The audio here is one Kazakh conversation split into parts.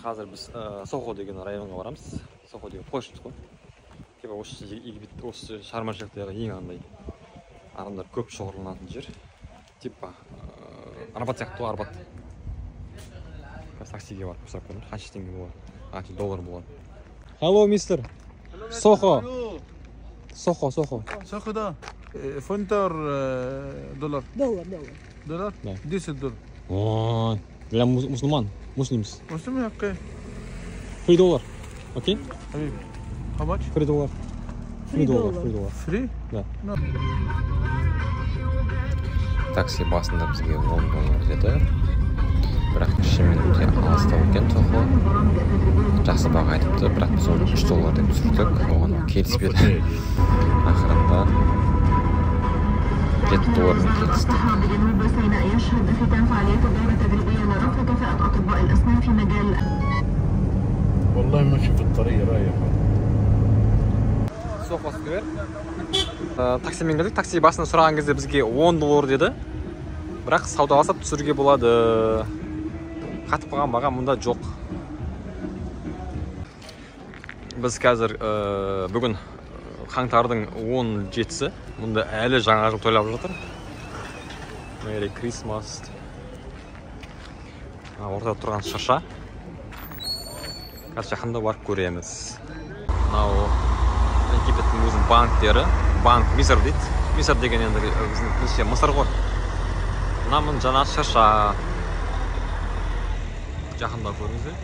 Қазір біз Сохо деген районға барамыз. Сохо деген площадь қой. Типа осы шығармашылықтағы ең андай адамдар көп шоғырланатын жер. Типа Арбат сияқты ғой, Арбат. Қазір таксиге барып сұрап көрдім. Қанша теңге болады? Қанша доллар болады? Hello, mister. Сохо. Сохо. Сохо да. Фунтар доллар. Доллар? Да. 10 доллар. О, для мусульман. Muslims. Muslim, okay. $3. Okay? How much? $3. $3. Free? Да. No. Такси басында бізге $10 деді. Бірақ шынымен де алыстау екен Сохо. Жақсы баға айтыпты, бірақ біз оны $3 деп түсірдік. Оған келіспеді. Ақырында $7 келістік. والله ماشي في الطريق رايح. Сохо сквер. Таксимен келдік. Такси басында сұраған кезде бізге $10 деді. Бірақ саудаласып түсіруге болады. Қатып қалған баға мұнда жоқ. Біз қазір бүгін қаңтардың 17-сі. Мұнда әлі жаңа жыл тойлап жатыр. Merry Christmas. Ортада тұрған шаша. Қазір жақында барып көреміз. Мынау Египеттің өзінің банктері. Банк Мисыр дейді. Мисыр деген енді біздің тілше Мысыр ғой. Мына жаңа шаша. Жақында көріңіздер.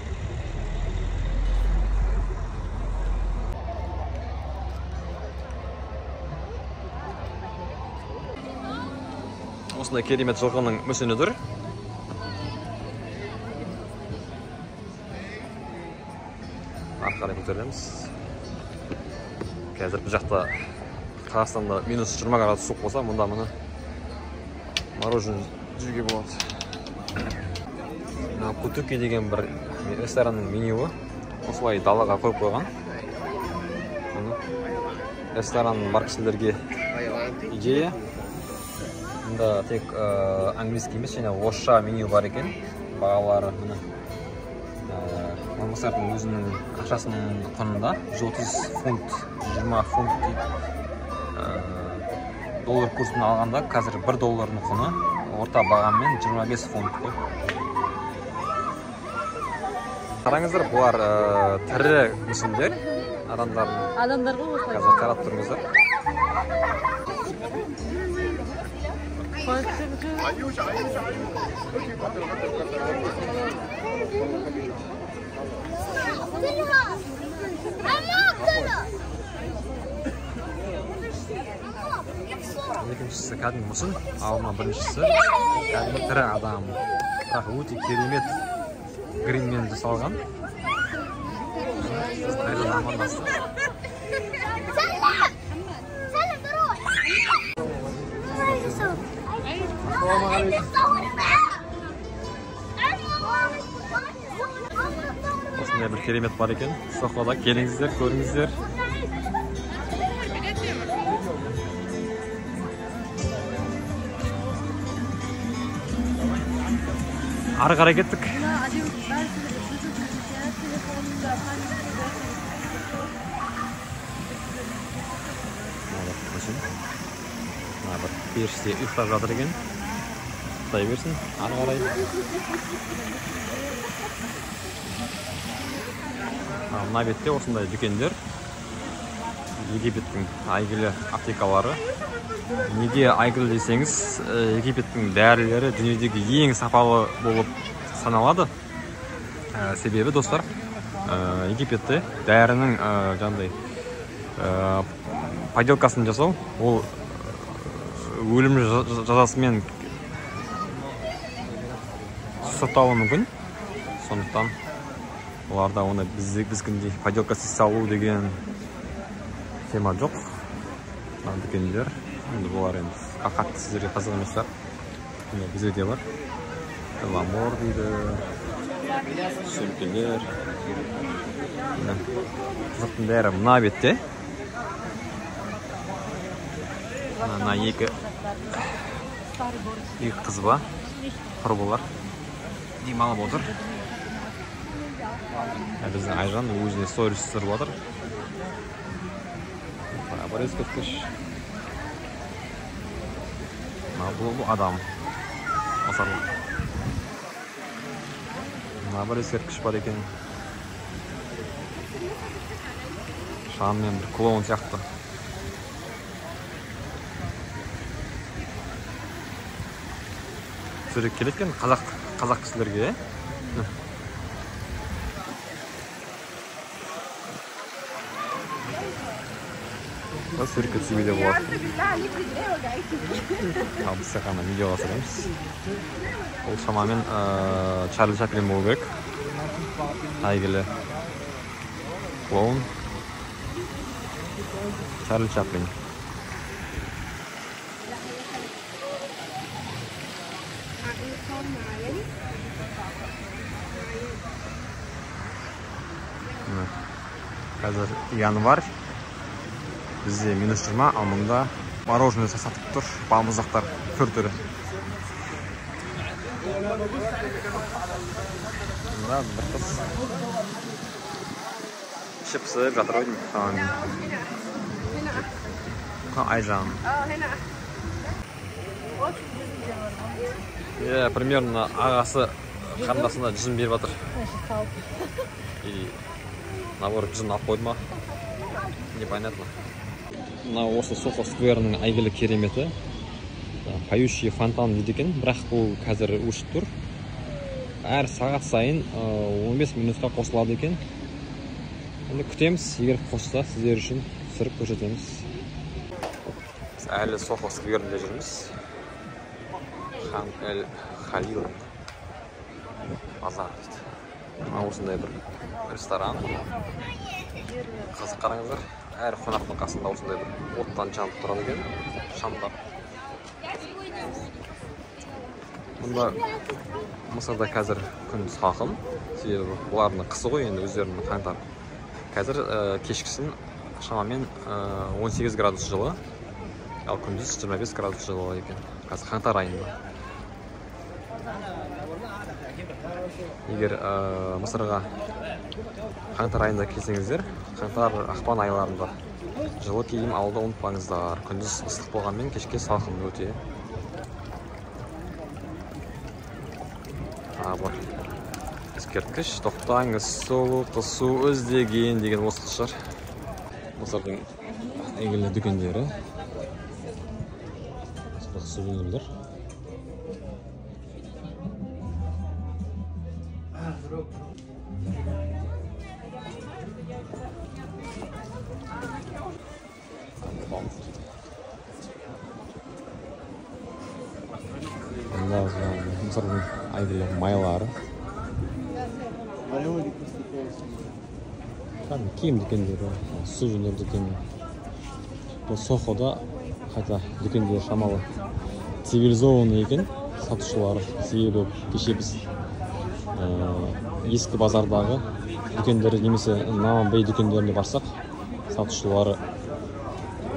Осындай керемет жылқының мүсініdir. Ары қарай көтереміз. Қазір бұл жақта Қазақстанда -20 градус суық болса, мұнда мұны мороженое жеуге болады. Кутуки деген бір ресторанның менюі. Осылай далаға қойып қойған. Ресторанның бар кісілерге идея. Мұнда тек английский емес, және орысша меню бар екен. Бағалары мұны Мысырдың өзінің ақшасының құнында 130 фунт, 20 фунт дейді. Доллар курсына алғанда қазір $1 құны орта бағаммен 25 фунт қой. Қараңыздар, бұлар тірі мүсіндер. Адамдар ғой осылай. Қазір қарап тұрыңыздар. Екіншісі кәдімгі мүсін, ал біріншісі кәдімгі тірі адам. Бірақ өте керемет гриммен жасалған. Қайдан амандасты. Осындай бір керемет бар екен. Сохода келіңіздер, көріңіздер. Ары қарай кеттік. Бір періште ұйықтап жатыр екен. Ұйықтай берсін, ары қарай. Мына бетте осындай дүкендер. Египеттің әйгілі аптекалары. Неге әйгілі десеңіз, Египеттің дәрілері дүниедегі ең сапалы болып саналады. Себебі, достар, Египетте дәрінің поделкасын жасау, ол өлім жазасымен сотталуы мүмкін. Сондықтан оларда оны біздікіндей поделкасы салу деген тема жоқ. Дүкендер. Бұлар енді қатты сіздерге қызық еместер. Бізде де бар. Ламор дейді. Сөмкелер. Қызықтың бәрі мына бетте. Мына екі қыз ба, құрбылар демалып отыр. Біздің Айжан өзіне сторис түсіріп жатыр. Бір ескерткіш. Бұл адам. Асарлы. Бір ескерткіш бар екен. Шаммен бір клоун сияқты. Сурет келеді екен қазақ кісілерге. Суретке түсуге де болады. Біз сақана видеоға түсіреміз. Ол шамамен Чарли Чаплин болу керек. Әйгілі клоун Чарли Чаплин. Қазір январь. Бізде -20, ал мұнда мороженое сатып тұр. Балмұздақтар түр-түрі. Мұнда бір қыз ішіп сығып жатыр ойдың. Айжан. Примерно ағасы қарындасына жүзін беріп жатыр. И наоборот жүзін алып қойды ма? Непонятно. Осы Сохо скверінің әйгілі кереметі. Поющий фонтан дейді екен, бірақ бұл қазір өшіп тұр. Әр сағат сайын 15 минутқа қосылады екен. Енді күтеміз, егер қосса сіздер үшін түсіріп көрсетеміз. Біз әлі Сохо скверінде жүрміз. Хан Эль Халил базар дейді. Осындай бір ресторан. Қызық қараңыздар. Әр қонақтың қасында осындай бір оттан жанып тұрады екен. Шамдар. Мұнда Мысырда қазір күн салқын. Себебі бұлардың қысы ғой, енді өздерінің қаңтар. Қазір кешкісін шамамен 18 градус жылы, ал күндіз 25 градус жылы екен. Қазір қаңтар айында. Егер Мысырға қаңтар айында келсеңіздер, қаңтар ақпан айларында жылы киім алуды ұмытпаңыздар. Күндіз ыстық болғанмен кешке салқын өте. Бар. Ескерткіш, тоқтаңыз, солу, қысу, өздеген деген осы шығар. Мысырдың әйгілі дүкендері. Сувенирлер. Мысырдың әйгілі майлары. Киім дүкендері, сувенир дүкені. Бұл Сохода қайта дүкендері шамалы цивилизованный екен сатушылары. Себебі кеше біз ескі базардағы дүкендері немесе Наманбей дүкендеріне барсақ, сатушылары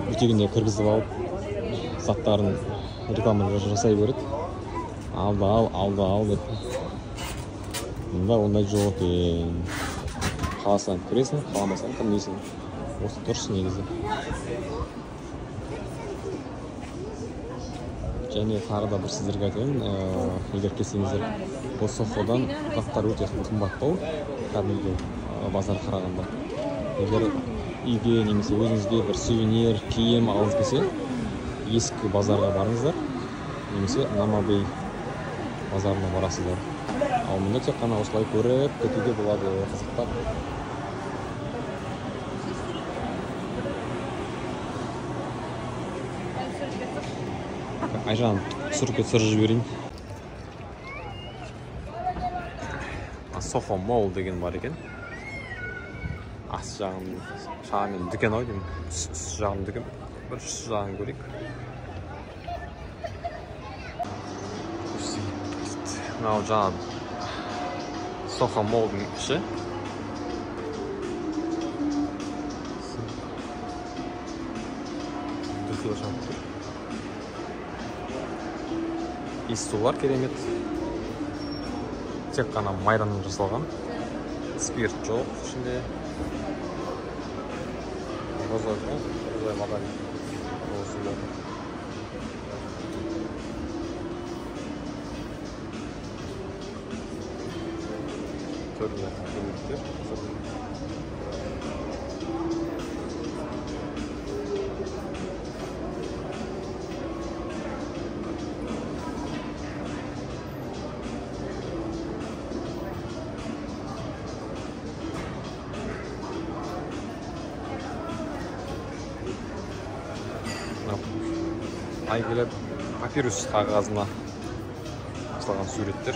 бүтегіне кіргізіп алып, заттарын рекламаны жасай береді. Алды деп. Мұнда ондай жоқ екен. Қаласаң көресің, қаламасаң кірмейсің. Осы дұрыс негізі. Және тағы да бір сіздерге айтайын, егер келсеңіздер, бұл Соходан заттар өте қымбаттау, кәдімгі базар қарағанда. Егер үйге немесе өзіңізге бір сувенир, киім алғыңыз келсе, ескі базарға барыңыздар, немесе Наманбей базарына барасыздар. Ал мұнда тек қана осылай көріп кетуге болады, қызықтап. Айжан, суретке түсіріп жіберейін. Сохо Молл деген бар екен. Ас жағын шамамен дүкен ау деймін. Үст жағын дүкен. Бір үст жағын көрейік. Мынау жаңа Сохо Моллдың іші. Иіс сулар керемет. Тек қана майданнан жасалған. Spirt çok. Şimdi rozay madalya. Rozay. Törler, yemekler. Aygılı papirüs kağızına asılan suretler.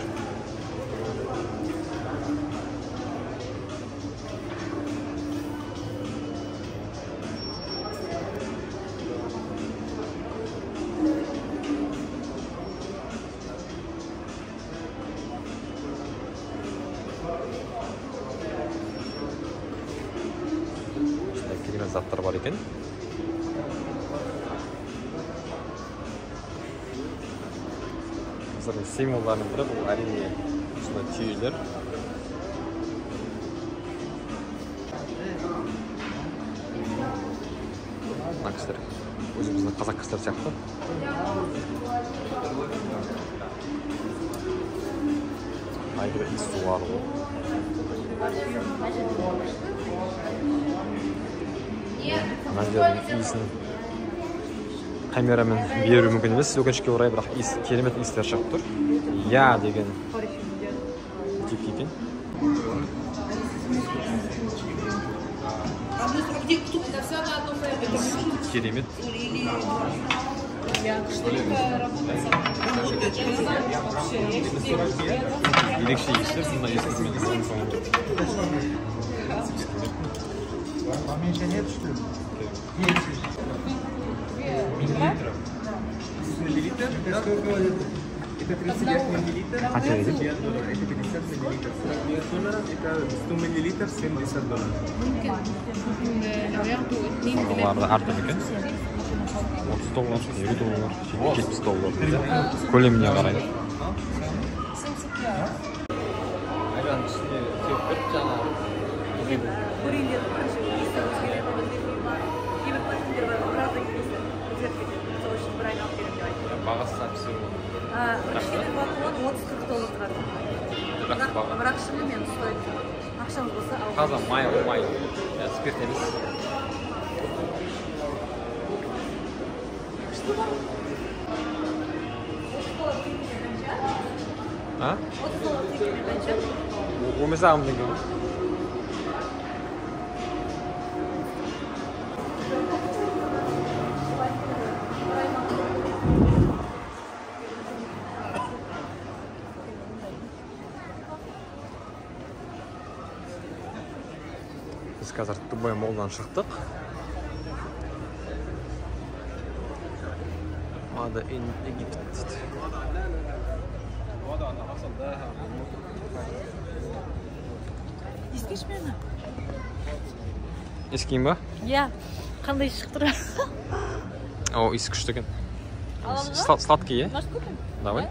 Kelime zatlar var ekan. Mesela simvollarını bırak, bu әрине осындай түйелер. Мына кісілер өзіміздің қазақ кісілер сияқты. Aygıda iyi su var o. Bence iyisini kameraмен беру мүмкін емес, өкінішке орай, бірақ керемет иістер шығып тұр. Я деген тип екен. Керемет. Ерекше иістер, сонда ескіртмен іздеген соңында. Поменьше нет, что ли? Есть. Миллилитров. Миллилитр? Это сколько? Это 39 миллилитров. А что это? $50. Это 50 миллилитров. $40 это 100 миллилитров, $70. Оларды артық екен. $30, $50, $70. Көлеміне қарайды. Айжан ішіне тек бір жаңағы бағасы әпсі бірақ шынымен стоит. Ақшамыз болса ал. Таза май, спирт емес. А? Умесам деген. Biz қазір Дубай молдан шықтық. Made in Egypt дейді. Ескеш мені? Ескейін ба? Иә. Қандай шықтыр? О, иіс күшті екен. Сладкий, е? Давай.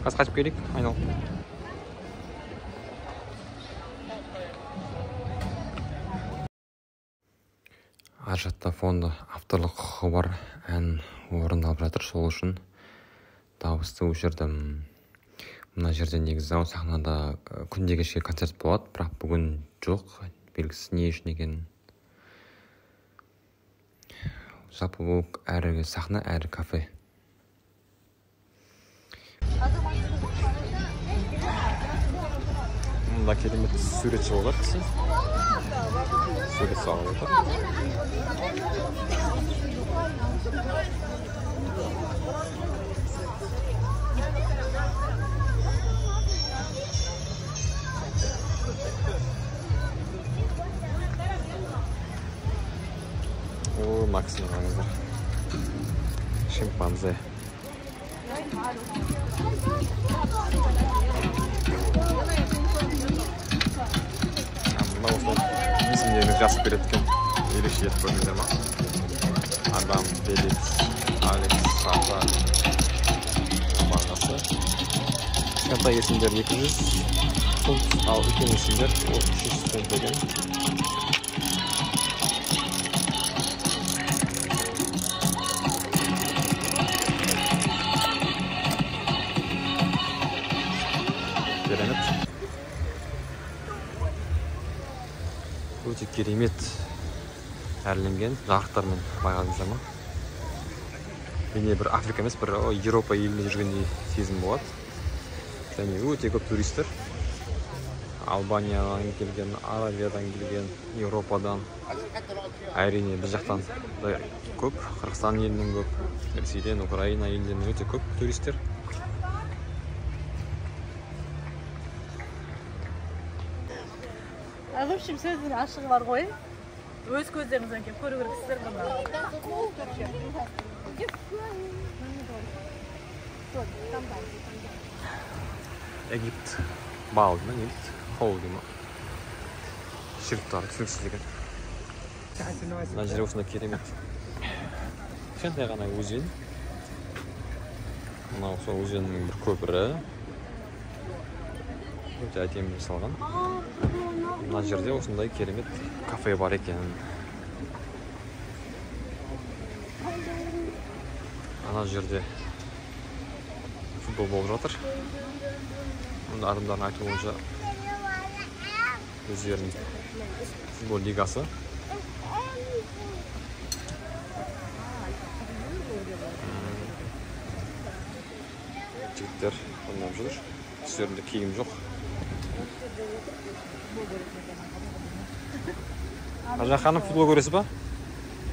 Қазір қайтып келейік, айналып. Ар жақта фонда авторлық құқығы бар ән орындалып жатыр, сол үшін дауысты өшірдім. Мына жерде негізі сахнада күнде кешке концерт болады, бірақ бүгін жоқ, белгісіз не үшін екен. Жалпы бұл әрі сахна, әрі кафе. Мұнда керемет суретші олар кісі. Сурет салып отыр. О, Максим аңыздар. Шимпанзе. Мына осылай есімдеріңіз жазып береткен ерекше ет көріңіздер ма? Адам, Феликс, Алекс, Сафа, бағасы. кішкентай есімдер 200 фунт, ал үлкен есімдер 300 фунт екен. Керемет. Өте керемет әрленген жарықтармен байқадыңыздар ма? Менде бір Африка емес, бір Еуропа елінде жүргендей сезім болады. Және өте көп туристер. Албаниядан келген, Аравиядан келген, Еуропадан. Әрине біз жақтан да көп, Қырғызстан елінен көп, Ресейден, Украина елдерінен өте көп туристер. В общем, сөздің ашығы бар ғой. Өз көздеріңізден келіп көру керексіздер бұны. Египет бал деймін, Египет хол деймін. Шрифттары түсініксіз екен. Мына жер осындай керемет. Кішкентай ғана өзен. Мынау сол өзеннің бір көпірі. Өте әдемі жасалған. Мына жерде осындай керемет кафе бар екен. Ана жерде футбол болып жатыр. Мұнда адамдардың айтуы бойынша өздерінің футбол лигасы. Жігіттер ойнап жүр. Үстерінде киім жоқ. Ажа ханым, футбол көресіз ба?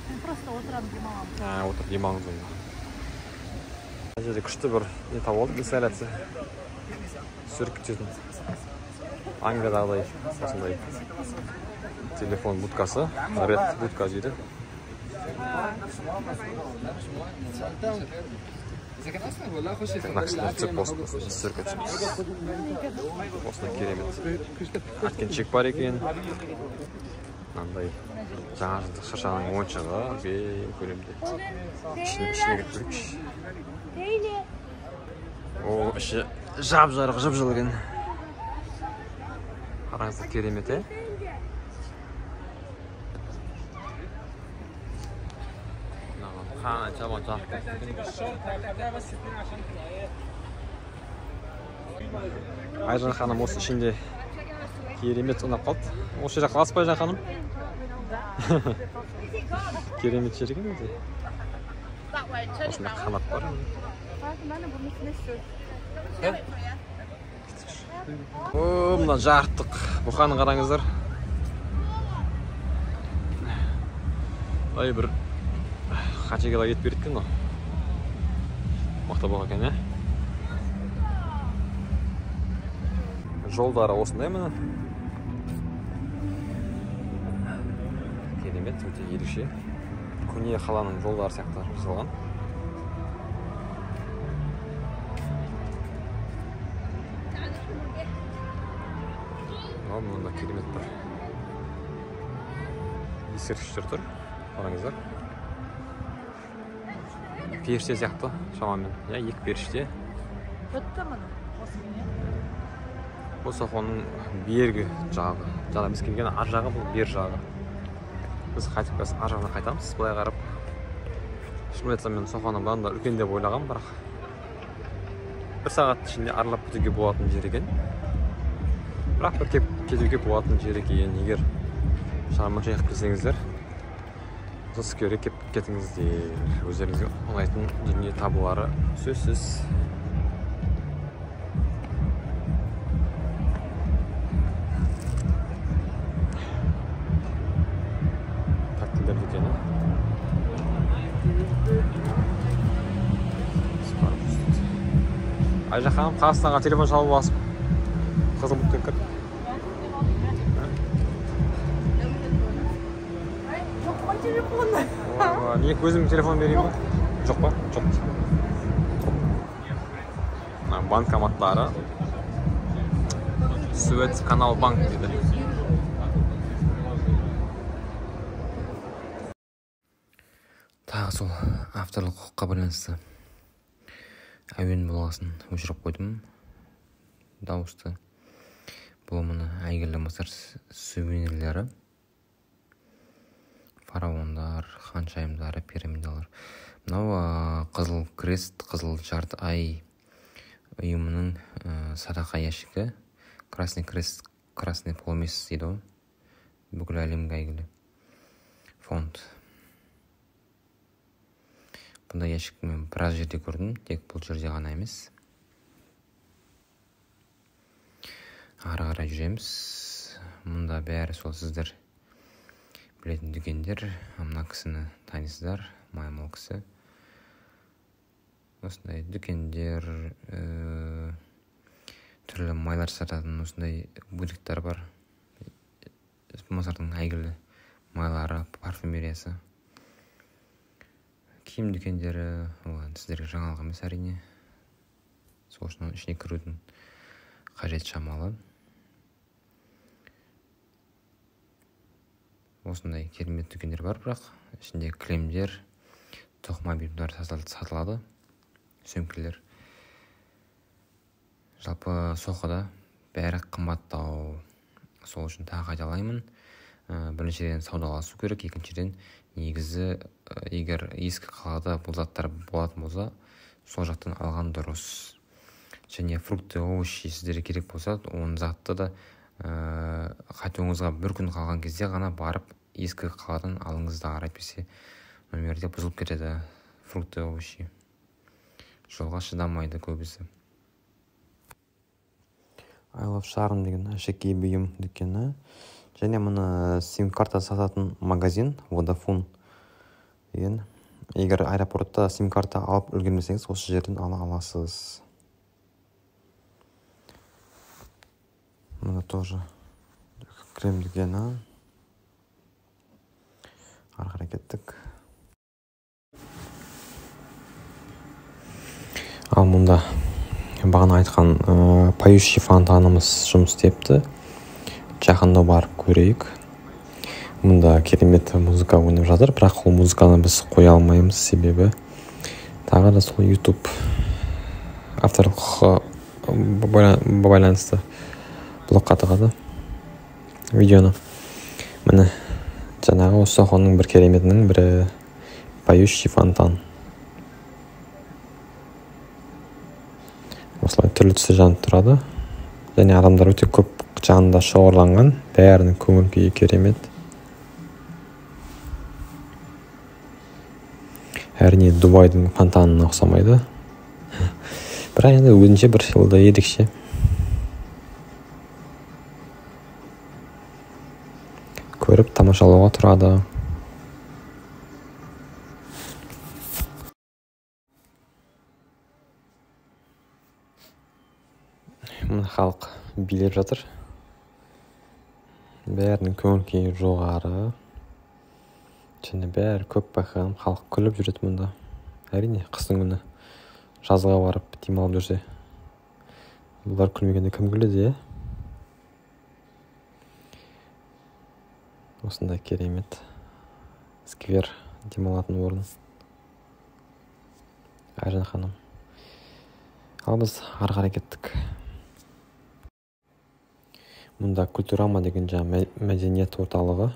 Мен просто отырам, демалам. Отыр, демалыңыз онда. Мына жерде күшті бір не тауып алдық, инсталляция. Сүріп кететін. Англиядағыдай осындай телефон будкасы. Ред будка дейді. Нақшыдан түсіп сүріп кетсіміз. Осындай керемет. Әткеншек бар екен. Мынандай жаңа жылдық шыршаның ойыншығы бей көлемде. Ішіне кетпейікші. О, іші жап-жарық, жып-жылы екен. Қараңыздар, керемет, Қана жаман жарық. Айжан ханым осы ішінде керемет ұнап қалды. Осы жер қаласыз ба, Айжан ханым? Керемет жер екен өте. Осында қанат бар. Мына жарықтық бұқаны қараңыздар. Ай бір қанша кило ет берді екен, мақта болған екен, Жолдары осындай міне. Керемет, өте ерекше. Көне қаланың жолдары сияқты жасалған. Мұнда керемет бір ескерткіштер тұр, қараңыздар. Періште сияқты шамамен, екі періште. Өтті мұны? Бұл софаның бергі жағы. Жаңа біз келген ар жағы, бұл бер жағы. Біз қайтып біз ар жағына қайтамыз, былай қарап. Шынымды айтсам, мен софаның бағында үлкен деп ойлағам, бірақ бір сағат ішінде аралап кетуге болатын жер екен. Бірақ бір кетуге болатын жер екен. Егер шарман шайық келсеңіздер, Скверге кеп кетіңіздер. Өздеріңізге ұнайтын дүние табылары сөзсіз. Тактилдер дүкені. Айжа ханым, Қазақстанға телефон шалып басып, қызым бұтты кір. Мен өзімнің телефон берейін ба? Жоқ па? Жоқ. Банкоматтары. Суэц канал банк дейді. Тағы сол авторлық құқыққа байланысты әуен болғасын өшіріп қойдым. дауысты. Бұл мұны әйгілі Мысыр сувенирлері. Фараондар, ханшайымдары, пирамидалар. Мынау Қызыл Крест, Қызыл Жарты Ай ұйымының садақа ящигі. Красный Крест, Красный полумесяц дейді ғой. Бүкіл әлемге әйгілі фонд. Бұндай ящикті мен біраз жерде көрдім, тек бұл жерде ғана емес. Ары қарай жүреміз. Мұнда бәрі сол сіздер білетін дүкендер. Мына кісіні танисыздар, маймыл кісі. Осындай дүкендер, түрлі майлар сататын осындай бутиктер бар. Мысырдың әйгілі майлары, парфюмериясы. Киім дүкендері, сіздерге жаңалық емес әрине. Сол үшін ішіне кірудің қажет шамалы. Осындай керемет дүкендер бар, бірақ ішінде кілемдер, тоқыма бұйымдар сатылады, сөмкелер. Жалпы соқыда бәрі қымбаттау. Сол үшін тағы қайталаймын. Біріншіден саудаласу керек, екіншіден негізі егер ескі қалада бұл заттар болатын болса, сол жақтан алған дұрыс. Және фрукты, овощи сіздерге керек болса, оның затты да қайтуыңызға бір күн қалған кезде ғана барып ескі қаладан алыңыздар, әйтпесе өмірде бұзылып кетеді фрукты, овощи. Жолға шыдамайды көбісі. I Love Charm деген әшекей бұйым дүкені. Және мұны сим-карта сататын магазин Vodafone деген. Егер аэропортта сим-карта алып үлгермесеңіз, осы жерден ала аласыз. Мұны тоже крем дүкені. Ары қарай кеттік. Ал мұнда бағана айтқан поющий фонтанымыз жұмыс істепті. Жақында барып көрейік. Мұнда керемет музыка ойнап жатыр, бірақ ол музыканы біз қоя алмаймыз, себебі тағы да сол YouTube авторлық құқығы байланысты блокқа тығады видеоны. Міне жаңағы осы соқының бір кереметінің бірі поющий фонтан. Осылай түрлі түсі жанып тұрады. Және адамдар өте көп жанында шоғырланған, бәрінің көңіл күйі керемет. Әрине Дубайдың фонтанына ұқсамайды. Бірақ енді өзінше бір жылда ерекше. Көріп тамашалауға тұрады. Мына халық билеп жатыр. Бәрінің көңіл күйі жоғары. Және бәрі көп байқаған, халық күліп жүреді мұнда. Әрине, қыстың күні жазға барып демалып жүрсе. Бұлар күлмегенде кім күледі, е? Осындай керемет сквер, демалатын орын. Айжан ханым. Ал біз ары қарай кеттік. Мұнда Культурама деген мәдениет орталығы.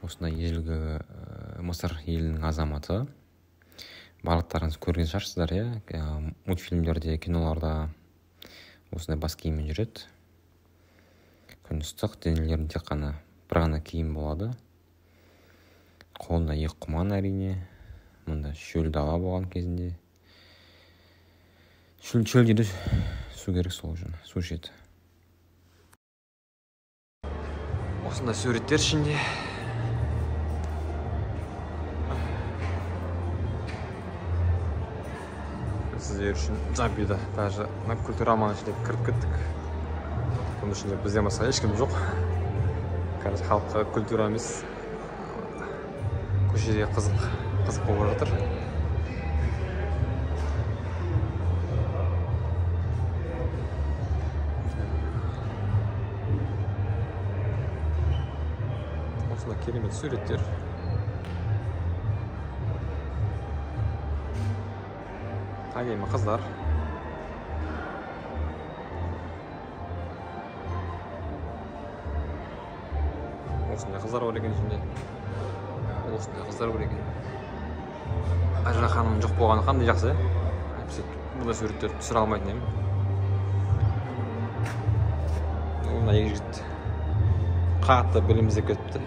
Осындай ежелгі Мысыр елінің азаматы. Барлықтарыңыз көрген шығарсыздар, иә? Мультфильмдерде, киноларда осындай бас киіммен жүреді. Күн ыстық, денелерін тек қана бір ғана киім болады. Қолында екі құман әрине. Мұнда шөл дала болған кезінде. Шөлдеді су керек, сол үшін су ішеді. Осындай суреттер ішінде. Сіздер үшін жабида. Даже Культураманың ішінде кіріп кеттік. Оның ішінде бізден басқа ешкім жоқ. Қазір халыққа культура емес, көшеде қызық болып жатыр. Осында керемет суреттер. Әдемі қыздар. Осындай қыздар бар екен ішінде. Осындай қыздар бар екен. Ажра ханым жоқ болғаны қандай жақсы. Бұндай суреттерді түсіре алмайтын едім. Мына екі жігіт қатты білім іздеп кетіпті.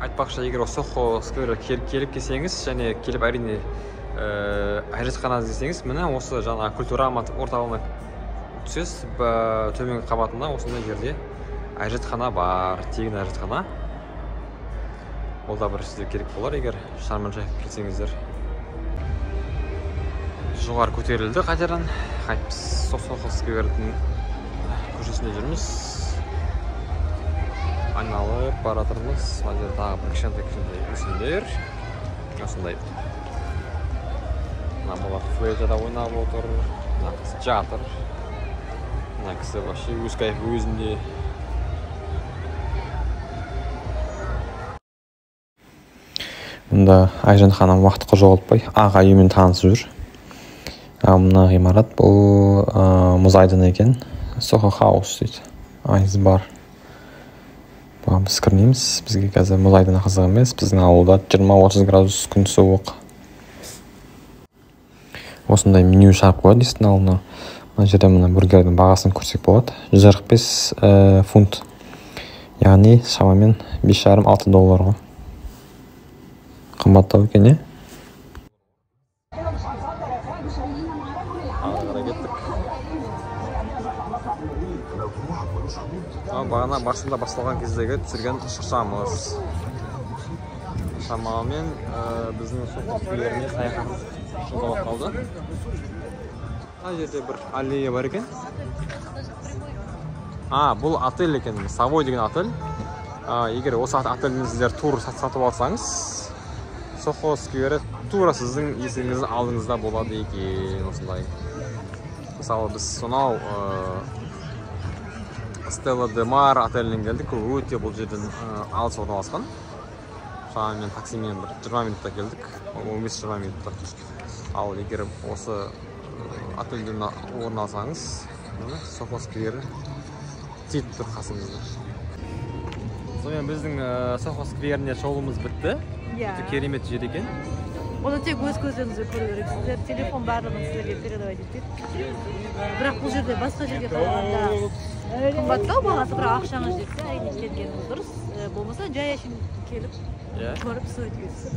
Айтпақшы, егер Сохо сквері келіп келсеңіз, және келіп әрине әжетхана іздесеңіз, міне осы жаңа культура орталығына түсесіз, төменгі қабатында осындай жерде әжетхана бар, тегін әжетхана. Ол да бір сізге керек болар, егер Шарм-эль-Шейхке келсеңіздер. Жоғары көтерілді қайтадан. Қайтып Сохо сквердің көшесінде жүрміз. Айналып баратырмыз. Мына жерде тағы бір кішкентай өсімдер. Осындай. Мына бала флейтада ойнап отыр. Мына қыз жатыр. Мына кісі вообще өз кайфы өзінде. Мұнда Айжан ханым уақытқа жоғалтпай аға үймен танысып жүр. Мына ғимарат бұл мұз айдыны екен. Сохо хаус дейді. Айыз бар. Біз кірмейміз. Бізге қазір мұз айдыны қызық емес. Біздің ауылда 20-30 градус күн суық. Осындай меню шығарып қояды есіктің алдына. Мына жерде мына бургердің бағасын көрсек болады. 145 фунт. Яғни шамамен 5,5-6 доллар ғой. Қымбаттау екен, е? Бағана басында басталған кездегі түсірген шықшамыз. Шамамен біздің Сохо скверіне саяхат жолдап қалды. Мына жерде бір аллея бар екен. Бұл отель екен, Savoy деген отель. Егер осы отельден сіздер тур сатып алсаңыз, Сохо сквері тура сіздің есігіңіздің алдыңызда болады екен, осындай. Мысалы, біз сонау Стелла де Мар отелінен келдік. Өте бұл жерден алыс орналасқан. Шамамен таксимен бір 20 минутта келдік. 15-20 минутта. Ал егер осы отельден орналасаңыз, Сохо сквері тиіп тұр қасыңызда. Сонымен біздің Сохо скверіне шолуымыз бітті. Керемет жер екен. Оны тек өз көзіңізбен көру керексіздер. Телефон барлығын сіздерге передавать етеді. Бірақ бұл жерде басқа жерге қарағанда қымбаттау бағасы, бірақ ақшаңыз жетсе, әрине келгеніңіз дұрыс. Болмаса жай әшейін келіп көріп сует кетсіз.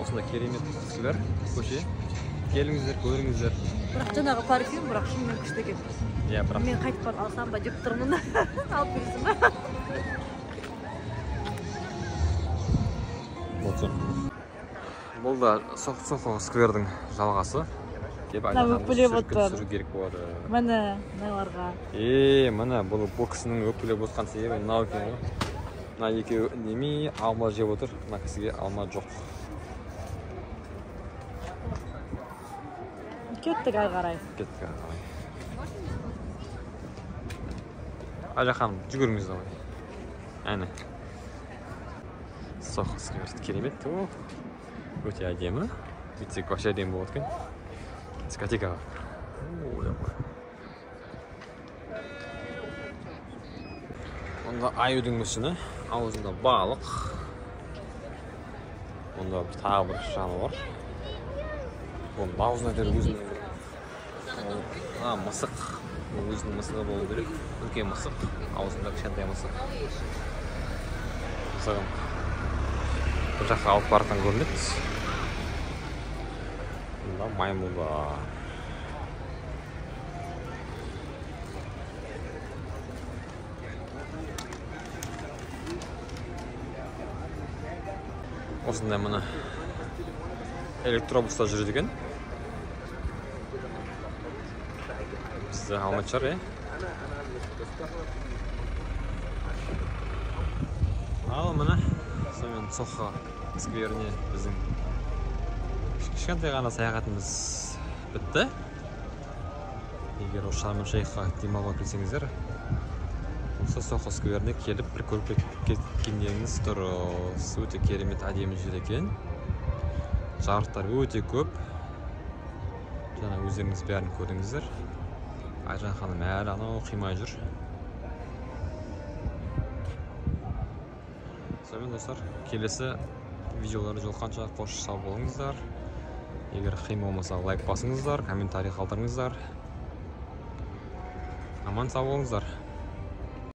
Осында керемет сквер, көше. Келіңіздер, көріңіздер. Бірақ жаңағы парфюм, бірақ шынымен күшті екен. Мен қайтып барып алсам ба деп тұрмын. Алып берсін ба? Бұл да Сохо сквердің жалғасы. Өкпілеп отыр. Керек болады. Міне, мыналарға. Міне, бұл кісінің өкпілеп отқан себебі мынау екен ғой. Мына екеуі үндемей алма жеп отыр. Мына кісіге алма жоқ. Кеттік ары қарай. Ажа ханым, жүгіріңіз давай. Әне. Сохо скверді керемет. Өте әдемі. Өйтсек вообще әдемі болады екен. Дискотека бар. Онда аюдың мүсіні, аузында балық. Онда тағы бір жануар. Оның аузына дер өзінің мысық. Өзінің мысығы болу керек. Үлкен мысық. Аузында кішкентай мысық. Мысығын бір жаққа алып баратқан көрінеді. Онда маймылда. Осындай мұны электробуста жүреді екен. Бізді алмайтын шығар, Ал мұны сонымен Сохо скверіне біздің кішкентай ғана саяхатымыз бітті. Егер осы Шарм-эль-Шейхқа демалуға келсеңіздер, осы Сохо скверіне келіп бір көріп кеткендеріңіз дұрыс. Өте керемет әдемі жер екен. Жарықтар өте көп. Жаңа өздеріңіз бәрін көрдіңіздер. Айжан ханым әлі анау қимай жүр. Сонымен достар, келесі видеоларды жолыққанша қош сау болыңыздар. Егер қиын болмаса лайк басыңыздар, комментарий қалдырыңыздар. Аман сау болыңыздар.